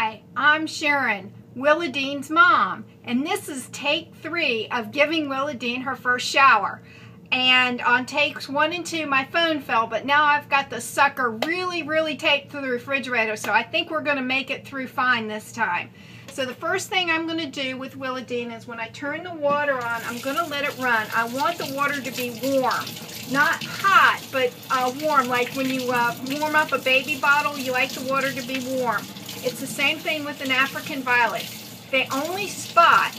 Hi, I'm Sharon, Willodene's mom, and this is take 3 of giving Willodene her first shower. And on takes 1 and 2, my phone fell, but now I've got the sucker really taped to the refrigerator, so I think we're going to make it through fine this time. So the first thing I'm going to do with Willodene is when I turn the water on, I'm going to let it run. I want the water to be warm. Not hot, but warm. Like when you warm up a baby bottle, you like the water to be warm. It's the same thing with an African violet. They only spot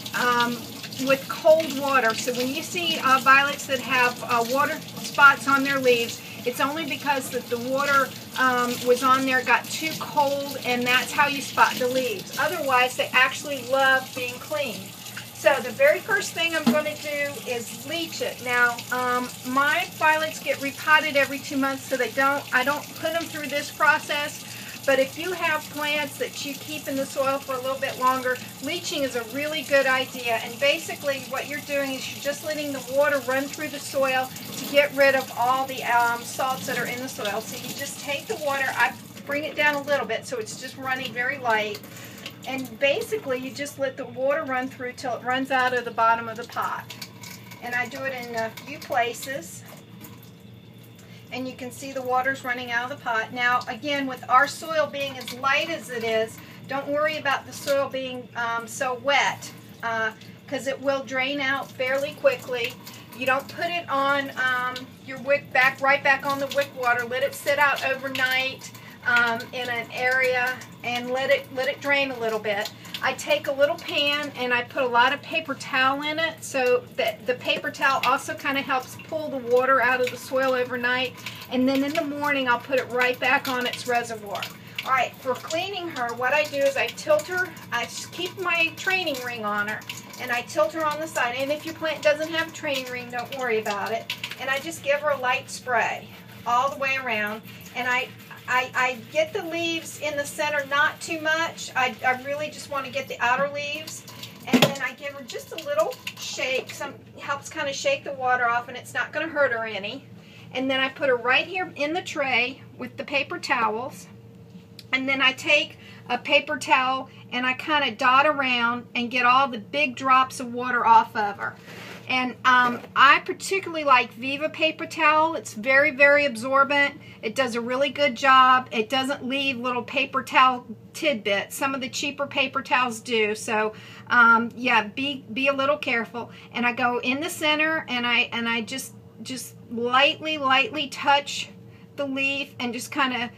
with cold water. So when you see violets that have water spots on their leaves, it's only because that the water was on there, got too cold, and that's how you spot the leaves. Otherwise, they actually love being cleaned. So the very first thing I'm going to do is bleach it. Now, my violets get repotted every 2 months, so I don't put them through this process. But if you have plants that you keep in the soil for a little bit longer, bleaching is a really good idea. And basically what you're doing is you're just letting the water run through the soil to get rid of all the salts that are in the soil. So you just take the water, I bring it down a little bit so it's just running very light. And basically you just let the water run through till it runs out of the bottom of the pot. And I do it in a few places. And you can see the water's running out of the pot. Now, again, with our soil being as light as it is, don't worry about the soil being so wet, because it will drain out fairly quickly. You don't put it on your wick right back on the wick water. Let it sit out overnight in an area and let it drain a little bit. I take a little pan and I put a lot of paper towel in it, so that the paper towel also kind of helps pull the water out of the soil overnight, and then in the morning I'll put it right back on its reservoir. Alright, for cleaning her, what I do is I tilt her, I keep my training ring on her, and I tilt her on the side. And if your plant doesn't have a training ring, don't worry about it. And I just give her a light spray all the way around, and I get the leaves in the center, not too much. I really just want to get the outer leaves. And then I give her just a little shake. Helps kind of shake the water off, and it's not going to hurt her any. And then I put her right here in the tray with the paper towels. And then I take a paper towel and I kind of dot around and get all the big drops of water off of her. And I particularly like Viva paper towel. It's very absorbent. It does a really good job. It doesn't leave little paper towel tidbits. Some of the cheaper paper towels do. So yeah, be a little careful. And I go in the center and I just lightly touch the leaf and just kind of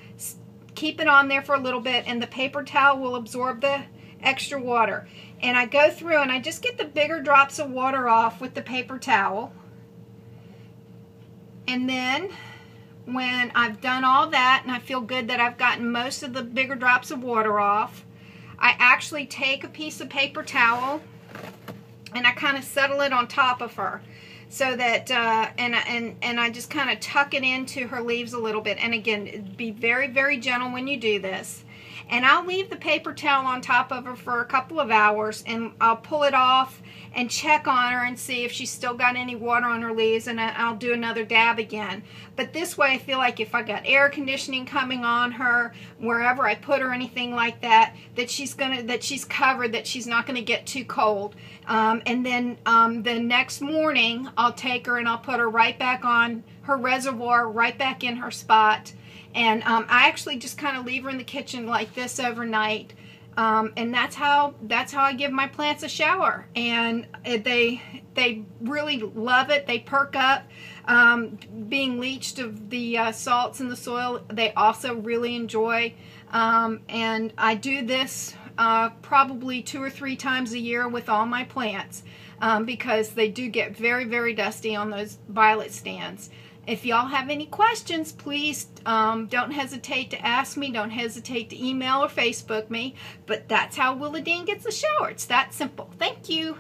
keep it on there for a little bit, and the paper towel will absorb the extra water. And I go through and I just get the bigger drops of water off with the paper towel. And then when I've done all that and I feel good that I've gotten most of the bigger drops of water off, I actually take a piece of paper towel and I kind of settle it on top of her, so that and I just kind of tuck it into her leaves a little bit. And again, be very gentle when you do this. And I'll leave the paper towel on top of her for a couple of hours, and I'll pull it off and check on her and see if she's still got any water on her leaves, and I'll do another dab again. But this way I feel like if I got air conditioning coming on her, wherever I put her, anything like that, that she's covered, that she's not gonna get too cold. And then the next morning I'll take her and I'll put her right back on her reservoir, right back in her spot. And I actually just kind of leave her in the kitchen like this overnight, and that's how I give my plants a shower. And they really love it. They perk up. Being leached of the salts in the soil, they also really enjoy. And I do this probably 2 or 3 times a year with all my plants, because they do get very dusty on those violet stands. If y'all have any questions, please don't hesitate to ask me. Don't hesitate to email or Facebook me. But that's how Willodene gets a shower. It's that simple. Thank you.